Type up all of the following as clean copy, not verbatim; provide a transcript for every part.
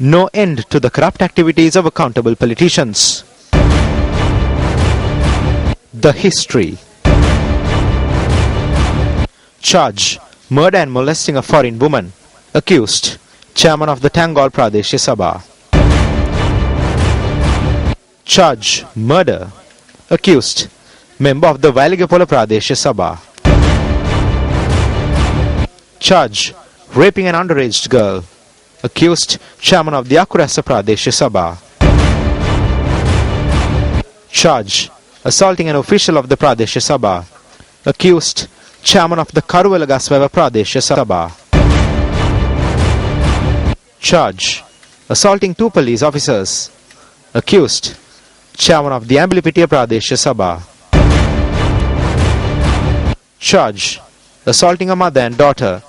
No end to the corrupt activities of accountable politicians. The history. Charge: murder and molesting a foreign woman. Accused: chairman of the Tangol Pradesh Sabha. Charge: murder. Accused: member of the Valigapola Pradesh Sabha. Charge: raping an underage girl. Accused: chairman of the Akurasa Pradesh Sabha. Charge: assaulting an official of the Pradesh Sabha. Accused: chairman of the Karuwalagasweva Pradesh Sabha. Charge: assaulting 2 police officers. Accused: chairman of the Amblipitia Pradesh Sabha. Charge: assaulting a mother and daughter.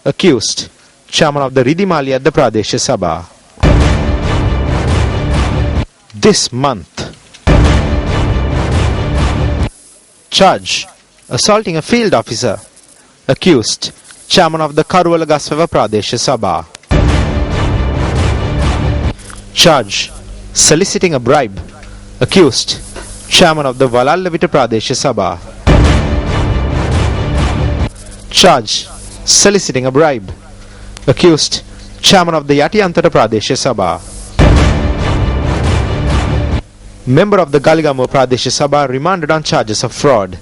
Accused: chairman of the Ridimali at the Pradesh Sabha. This month. Charge: assaulting a field officer. Accused: chairman of the Karuwalagasweva Pradesh Sabha. Charge: soliciting a bribe. Accused: chairman of the Valallavita Pradesh Sabha. Charge: soliciting a bribe. Accused: chairman of the Yatiyantara Pradesh Sabha. Member of the Galigamo Pradesh Sabha remanded on charges of fraud.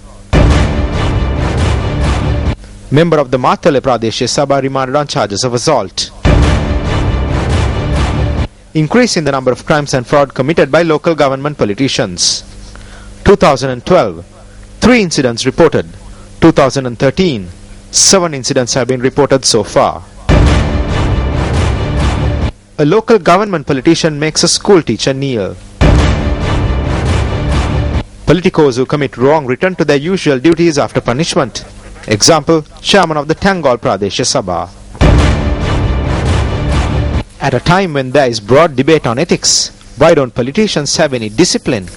Member of the Matale Pradesh Sabha remanded on charges of assault. Increase in the number of crimes and fraud committed by local government politicians. 2012, 3 incidents reported. 2013, 7 incidents have been reported so far. A local government politician makes a school teacher kneel. Politicos who commit wrong return to their usual duties after punishment. Example: chairman of the Tangol Pradesh Sabha. At a time when there is broad debate on ethics, why don't politicians have any discipline?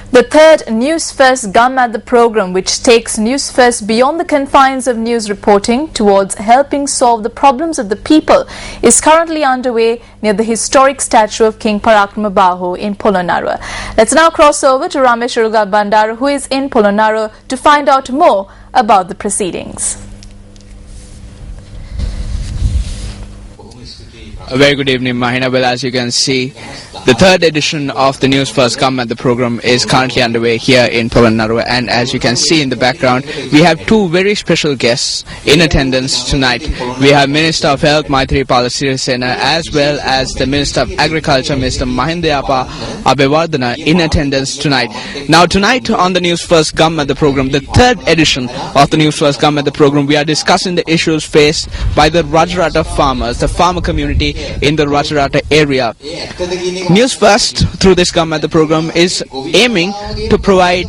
The third Newsfirst Gum at the program, which takes Newsfirst beyond the confines of news reporting towards helping solve the problems of the people, is currently underway near the historic statue of King Parakrama Bahu in Polonnaruwa. Let's now cross over to Ramesh Urugal Bandara, who is in Polonnaruwa, to find out more about the proceedings. A very good evening, Mahina. Well, as you can see, the third edition of the Newsfirst Come at the program is currently underway here in Polonnaruwa, and as you can see in the background, we have 2 very special guests in attendance tonight. We have Minister of Health Maitri Sirisena, as well as the Minister of Agriculture, Mr. Mahindayapa Abewardana, in attendance tonight. Now, tonight on the Newsfirst Come at the program, the third edition of the Newsfirst Come at the program, we are discussing the issues faced by the Rajarata farmers, the farmer community in the Rajarata area. Newsfirst, through this Come at the program, is aiming to provide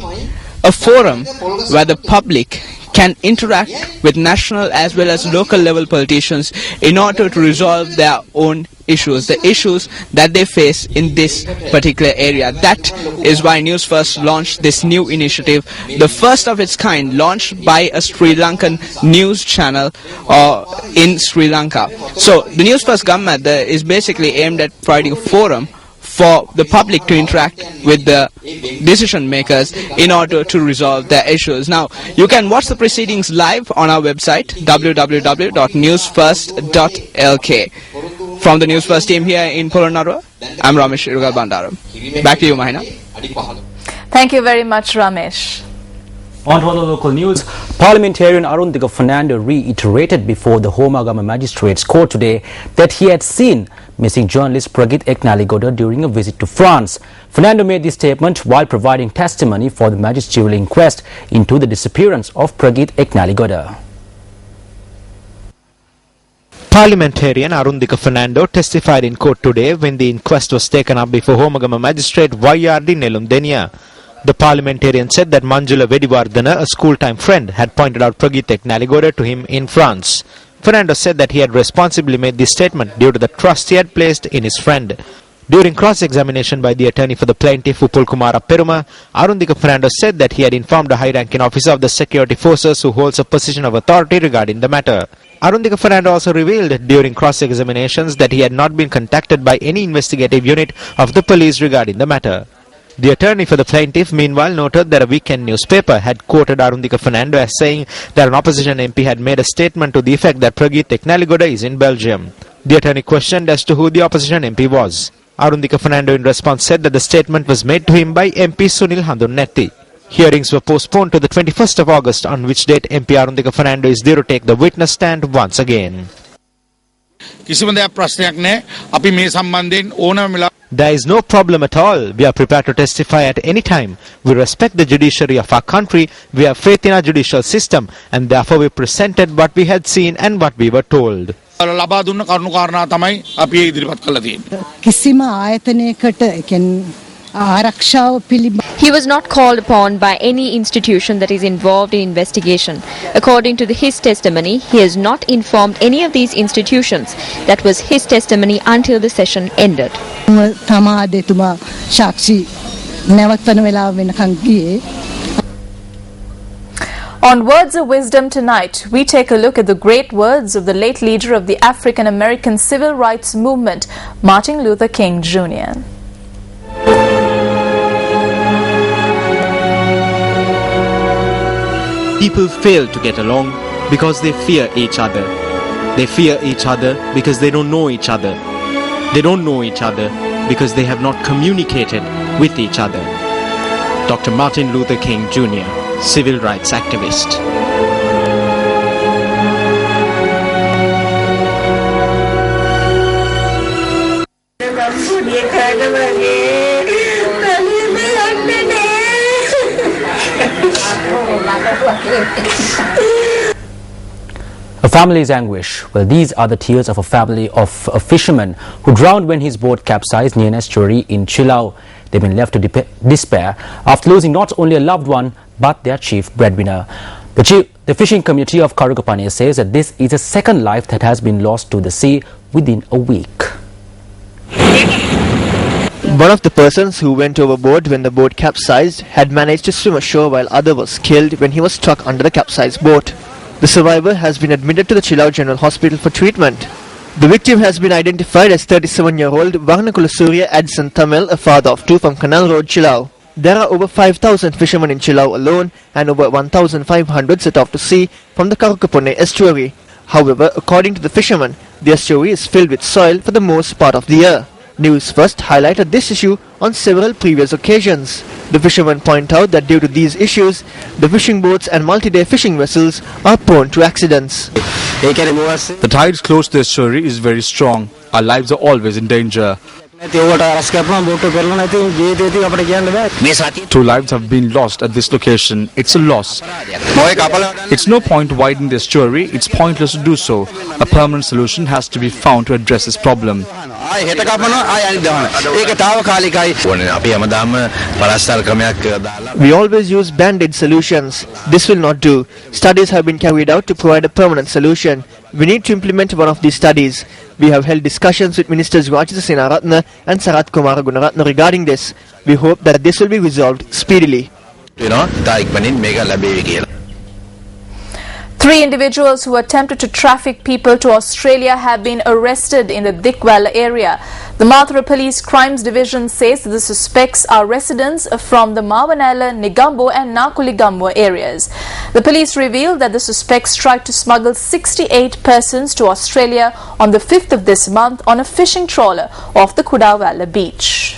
a forum where the public can interact with national as well as local level politicians in order to resolve their own issues, the issues that they face in this particular area. That is why Newsfirst launched this new initiative, the first of its kind, launched by a Sri Lankan news channel in Sri Lanka. So the Newsfirst Gammat is basically aimed at providing a forum for the public to interact with the decision makers in order to resolve their issues. Now, you can watch the proceedings live on our website, www.newsfirst.lk. From the Newsfirst team here in Polonnaruwa, I'm Ramesh Irugal Bandara. Back to you, Mahina. Thank you very much, Ramesh. On to other local news, Parliamentarian Arundhika Fernando reiterated before the Homagama Magistrates Court today that he had seen missing journalist Pragit Eknaligoda during a visit to France. Fernando made this statement while providing testimony for the magisterial inquest into the disappearance of Pragit Eknaligoda. Parliamentarian Arundhika Fernando testified in court today when the inquest was taken up before Homagama Magistrate YRD Nelumdenia. The parliamentarian said that Manjula Vedivardhana, a school-time friend, had pointed out Pragit Eknaligoda to him in France. Fernando said that he had responsibly made this statement due to the trust he had placed in his friend. During cross-examination by the attorney for the plaintiff, Upul Kumara Peruma, Arundhika Fernando said that he had informed a high-ranking officer of the security forces who holds a position of authority regarding the matter. Arundhika Fernando also revealed during cross-examinations that he had not been contacted by any investigative unit of the police regarding the matter. The attorney for the plaintiff meanwhile noted that a weekend newspaper had quoted Arundhika Fernando as saying that an opposition MP had made a statement to the effect that Pragit Eknaligoda is in Belgium. The attorney questioned as to who the opposition MP was. Arundhika Fernando in response said that the statement was made to him by MP Sunil Handunnetti. Hearings were postponed to the 21st of August, on which date MP Arundhika Fernando is due to take the witness stand once again. There is no problem at all. We are prepared to testify at any time. We respect the judiciary of our country. We have faith in our judicial system, and therefore we presented what we had seen and what we were told. He was not called upon by any institution that is involved in investigation. According to his testimony, he has not informed any of these institutions. That was his testimony until the session ended. On Words of Wisdom tonight, we take a look at the great words of the late leader of the African American civil rights movement, Martin Luther King Jr. People fail to get along because they fear each other. They fear each other because they don't know each other. They don't know each other because they have not communicated with each other. Dr. Martin Luther King Jr., civil rights activist. A family's anguish. Well, these are the tears of a family of a fisherman who drowned when his boat capsized near an estuary in Chilau. They've been left to despair after losing not only a loved one but their chief breadwinner. The fishing community of Karugapane says that this is a second life that has been lost to the sea within a week. One of the persons who went overboard when the boat capsized had managed to swim ashore, while other was killed when he was stuck under the capsized boat. The survivor has been admitted to the Chilau General Hospital for treatment. The victim has been identified as 37-year-old Varnakula Surya Adson Tamil, a father of two from Canal Road, Chilau. There are over 5,000 fishermen in Chilau alone and over 1,500 set off to sea from the Karukapone estuary. However, according to the fishermen, the estuary is filled with soil for the most part of the year. Newsfirst highlighted this issue on several previous occasions. The fishermen point out that due to these issues, the fishing boats and multi-day fishing vessels are prone to accidents. The tides close to the estuary is very strong. Our lives are always in danger. 2 lives have been lost at this location. It's a loss. It's no point widening the estuary. It's pointless to do so. A permanent solution has to be found to address this problem. We always use band-aid solutions. This will not do. Studies have been carried out to provide a permanent solution. We need to implement one of these studies. We have held discussions with Ministers Rajitha Senaratne and Sarath Kumara Gunaratne regarding this. We hope that this will be resolved speedily. 3 individuals who attempted to traffic people to Australia have been arrested in the Dikwala area. The Mathura Police Crimes Division says that the suspects are residents from the Mavanala, Nigambo and Nakuligambo areas. The police revealed that the suspects tried to smuggle 68 persons to Australia on the 5th of this month on a fishing trawler off the Kudawala beach.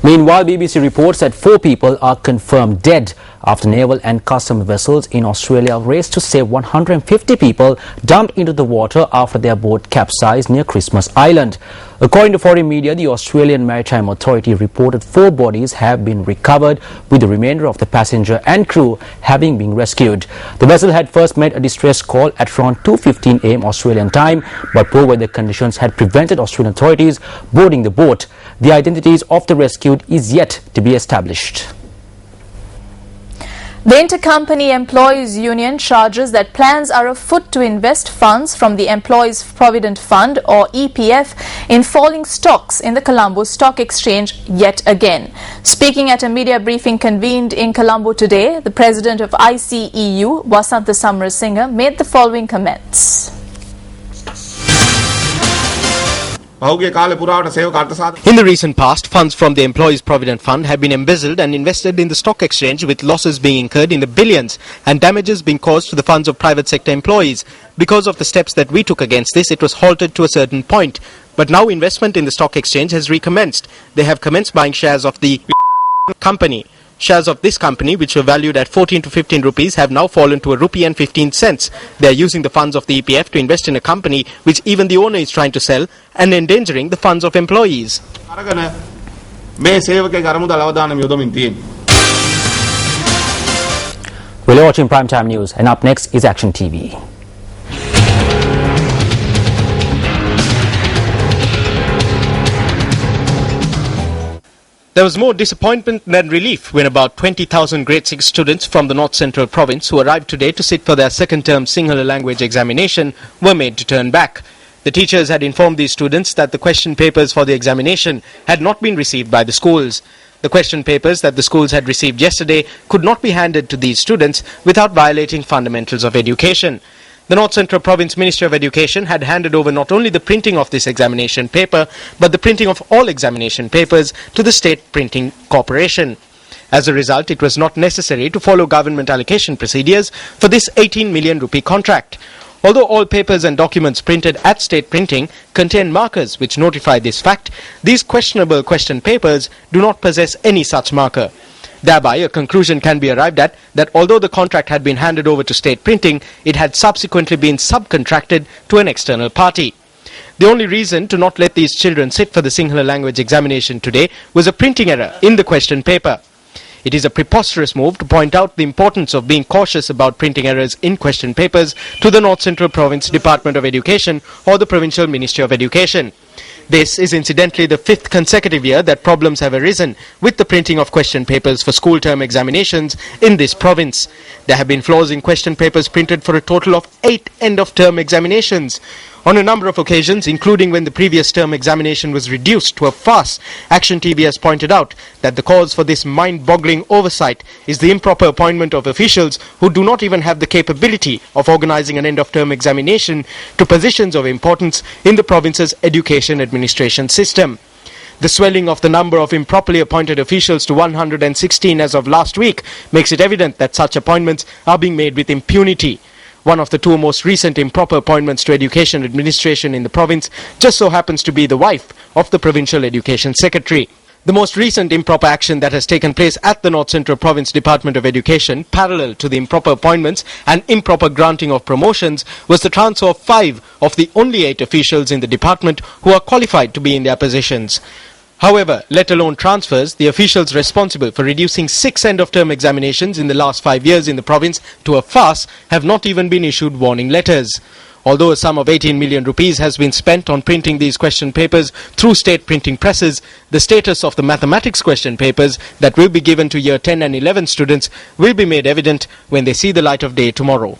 Meanwhile, BBC reports that 4 people are confirmed dead after naval and custom vessels in Australia raced to save 150 people dumped into the water after their boat capsized near Christmas Island. According to foreign media, the Australian Maritime Authority reported 4 bodies have been recovered, with the remainder of the passenger and crew having been rescued. The vessel had first made a distress call at around 2:15 a.m. Australian time, but poor weather conditions had prevented Australian authorities boarding the boat. The identities of the rescued is yet to be established. The Intercompany Employees Union charges that plans are afoot to invest funds from the Employees Provident Fund or EPF in falling stocks in the Colombo Stock Exchange yet again. Speaking at a media briefing convened in Colombo today, the president of ICEU, Vasanta Samarasinha, made the following comments. In the recent past, funds from the Employees Provident Fund have been embezzled and invested in the stock exchange, with losses being incurred in the billions and damages being caused to the funds of private sector employees. Because of the steps that we took against this, it was halted to a certain point. But now investment in the stock exchange has recommenced. They have commenced buying shares of the company. Shares of this company, which were valued at 14 to 15 rupees, have now fallen to ₹1.15. They are using the funds of the EPF to invest in a company which even the owner is trying to sell and endangering the funds of employees. We're watching Primetime News, and up next is Action TV. There was more disappointment than relief when about 20,000 grade 6 students from the North Central Province who arrived today to sit for their second term Sinhala language examination were made to turn back. The teachers had informed these students that the question papers for the examination had not been received by the schools. The question papers that the schools had received yesterday could not be handed to these students without violating fundamentals of education. The North Central Province Ministry of Education had handed over not only the printing of this examination paper, but the printing of all examination papers to the State Printing Corporation. As a result, it was not necessary to follow government allocation procedures for this 18 million rupee contract. Although all papers and documents printed at State Printing contain markers which notify this fact, these questionable question papers do not possess any such marker. Thereby, a conclusion can be arrived at that although the contract had been handed over to State Printing, it had subsequently been subcontracted to an external party. The only reason to not let these children sit for the Sinhala language examination today was a printing error in the question paper. It is a preposterous move to point out the importance of being cautious about printing errors in question papers to the North Central Province Department of Education or the Provincial Ministry of Education. This is incidentally the 5th consecutive year that problems have arisen with the printing of question papers for school term examinations in this province. There have been flaws in question papers printed for a total of 8 end-of-term examinations. On a number of occasions, including when the previous term examination was reduced to a farce, Action TV has pointed out that the cause for this mind-boggling oversight is the improper appointment of officials who do not even have the capability of organizing an end-of-term examination to positions of importance in the province's education administration system. The swelling of the number of improperly appointed officials to 116 as of last week makes it evident that such appointments are being made with impunity. One of the 2 most recent improper appointments to education administration in the province just so happens to be the wife of the Provincial Education Secretary. The most recent improper action that has taken place at the North Central Province Department of Education, parallel to the improper appointments and improper granting of promotions, was the transfer of 5 of the only 8 officials in the department who are qualified to be in their positions. However, let alone transfers, the officials responsible for reducing 6 end-of-term examinations in the last 5 years in the province to a farce have not even been issued warning letters. Although a sum of 18 million rupees has been spent on printing these question papers through state printing presses, the status of the mathematics question papers that will be given to year 10 and 11 students will be made evident when they see the light of day tomorrow.